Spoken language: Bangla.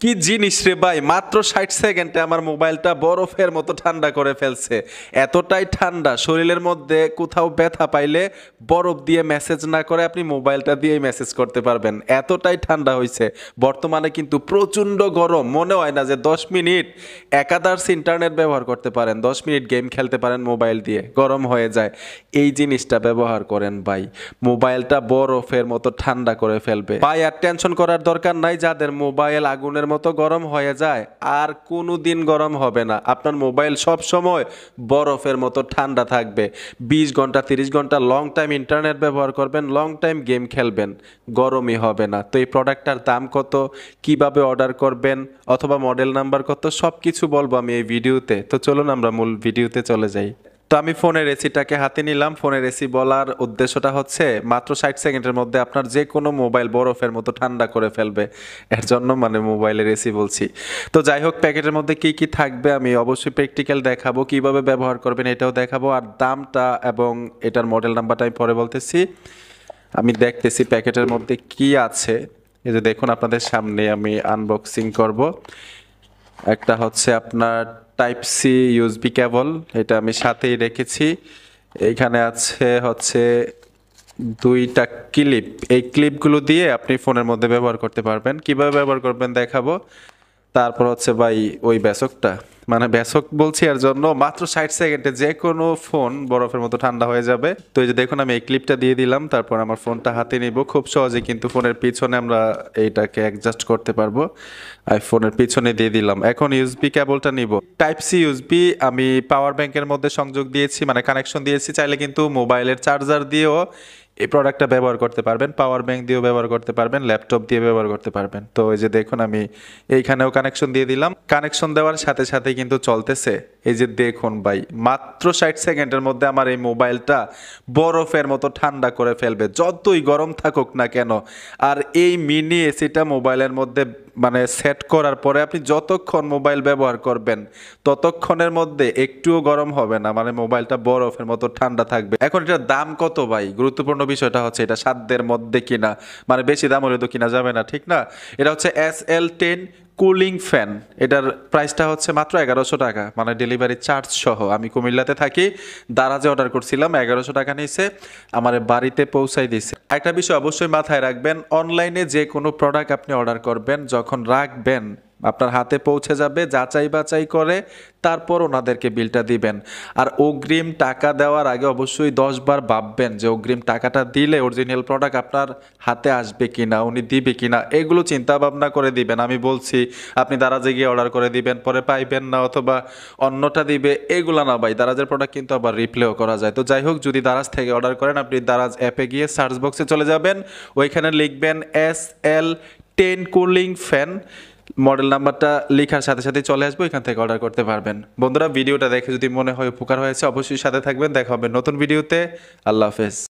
কি জিনিস রে ভাই, মাত্র 60 সেকেন্ডে আমার মোবাইলটা বরফের মতো ঠান্ডা করে ফেলছে। এতটাই ঠান্ডা, শরীরের মধ্যে কোথাও ব্যথা পাইলে বরফ দিয়ে মেসেজ না করে আপনি মোবাইলটা দিয়েই মেসেজ করতে পারবেন, এতটাই ঠান্ডা হয়েছে। বর্তমানে কিন্তু প্রচণ্ড গরম, মনে হয় না যে 10 মিনিট একাদার্স ইন্টারনেট ব্যবহার করতে পারেন, 10 মিনিট গেম খেলতে পারেন মোবাইল দিয়ে, গরম হয়ে যায়। এই জিনিসটা ব্যবহার করেন ভাই, মোবাইলটা বরফের মতো ঠান্ডা করে ফেলবে ভাই। আর টেনশন করার দরকার নাই, যাদের মোবাইল আগুনের মতো গরম হয়ে যায় আর কোনো দিন গরম হবে না। আপনার মোবাইল সব সময় বরফের মতো ঠান্ডা থাকবে। 20 ঘন্টা 30 ঘন্টা লং টাইম ইন্টারনেট ব্যবহার করবেন, লং টাইম গেম খেলবেন, গরমই হবে না। তো এই প্রোডাক্টটার দাম কত, কিভাবে অর্ডার করবেন, অথবা মডেল নাম্বার কত, সব কিছু বলবো আমি এই ভিডিওতে। তো চলুন আমরা মূল ভিডিওতে চলে যাই। তো আমি ফোনের এসিটাকে হাতে নিলাম। ফোনের এসি বলার উদ্দেশ্যটা হচ্ছে মাত্র 60 সেকেন্ডের মধ্যে আপনার যে কোনো মোবাইল বরফের মতো ঠান্ডা করে ফেলবে, এর জন্য মানে মোবাইলের এসি বলছি। তো যাই হোক, প্যাকেটের মধ্যে কি কি থাকবে আমি অবশ্যই প্র্যাকটিক্যাল দেখাবো, কিভাবে ব্যবহার করবেন এটাও দেখাবো, আর দামটা এবং এটার মডেল নাম্বারটা আমি পরে বলতেছি। আমি দেখতেছি প্যাকেটের মধ্যে কি আছে। এই যে দেখুন, আপনাদের সামনে আমি আনবক্সিং করব। একটা হচ্ছে আপনার টাইপ সি ইউএসবি কেবল, এটা আমি সাথেই রেখেছি। এইখানে আছে হচ্ছে 2টা ক্লিপ। এই ক্লিপগুলো দিয়ে আপনি ফোনের মধ্যে ব্যবহার করতে পারবেন। কিভাবে ব্যবহার করবেন দেখাবো। তারপর হচ্ছে ভাই ওই ব্যাসকটা, মানে ব্যাসক বলছি এর জন্য, মাত্র 60 সেকেন্ডে যে কোনো ফোন বরফের মতো ঠান্ডা হয়ে যাবে। তো এই যে দেখুন, আমি এই ক্লিপটা দিয়ে দিলাম, তারপর আমার ফোনটা হাতে নিব। খুব সহজে কিন্তু ফোনের পিছনে আমরা এইটাকে অ্যাডজাস্ট করতে পারবো। আইফোনের পিছনে দিয়ে দিলাম। এখন ইউএসবি কেবলটা নিব। টাইপ সি ইউএসবি আমি পাওয়ার ব্যাংকের মধ্যে সংযোগ দিয়েছি, মানে কানেকশন দিয়েছি। চাইলে কিন্তু মোবাইলের চার্জার দিয়েও এই প্রোডাক্টটা ব্যবহার করতে পারবেন, পাওয়ার ব্যাংক দিয়েও ব্যবহার করতে পারবেন, ল্যাপটপ দিয়ে ব্যবহার করতে পারবেন। তো এই যে দেখুন, আমি এইখানেও কানেকশন দিয়ে দিলাম। কানেকশন দেওয়ার সাথে সাথে কিন্তু চলতেছে। এই যে দেখুন ভাই, মাত্র 60 সেকেন্ডের মধ্যে আমার এই মোবাইলটা বরফের মতো ঠান্ডা করে ফেলবে, যতই গরম থাকুক না কেন। আর এই মিনি এসিটা মোবাইলের মধ্যে মানে সেট করার পরে আপনি যতক্ষণ মোবাইল ব্যবহার করবেন ততক্ষণের মধ্যে একটুও গরম হবে না, মানে মোবাইলটা বরফের মতো ঠান্ডা থাকবে। এখন এটার দাম কত ভাই, গুরুত্বপূর্ণ বিষয়টা হচ্ছে এটা সাধ্যের মধ্যে কিনা, মানে বেশি দাম হলে তো কিনা যাবে না, ঠিক না? এটা হচ্ছে SL10 কুলিং ফ্যান। এটার প্রাইসটা হচ্ছে মাত্র 1100 টাকা, মানে ডেলিভারি চার্জ সহ। আমি কুমিল্লাতে থাকি, দারাজে অর্ডার করছিলাম, 1100 টাকা নিয়েছে, আমার বাড়িতে পৌঁছাই দিছে। একটা বিষয় অবশ্যই মাথায় রাখবেন, অনলাইনে যে কোনো প্রোডাক্ট আপনি অর্ডার করবেন, যখন রাখবেন আপনার হাতে পৌঁছে যাবে, যাচাই বাছাই করে তারপর ওনাদেরকে বিলটা দিবেন। আর অগ্রিম টাকা দেওয়ার আগে অবশ্যই 10 বার ভাববেন যে অগ্রিম টাকাটা দিলে অরিজিনাল প্রোডাক্ট আপনার হাতে আসবে কিনা, উনি দিবে কিনা, এগুলো চিন্তা ভাবনা করে দিবেন। আমি বলছি আপনি দারাজে গিয়ে অর্ডার করে দিবেন, পরে পাইবেন না, অথবা অন্যটা দিবে, এগুলা না ভাই। দারাজের প্রোডাক্ট কিন্তু আবার রিপ্লেও করা যায়। তো যাই হোক, যদি দারাজ থেকে অর্ডার করেন, আপনি দারাজ অ্যাপে গিয়ে সার্চ বক্সে চলে যাবেন, ওইখানে লিখবেন SL10 কুলিং ফ্যান, মডেল নাম্বারটা লেখার সাথে সাথে চলে আসবে, এখান থেকে অর্ডার করতে পারবেন। বন্ধুরা, ভিডিওটা দেখে যদি মনে হয় উপকার হয়েছে, অবশ্যই সাথে থাকবেন। দেখা হবে নতুন ভিডিওতে। আল্লাহ হাফেজ।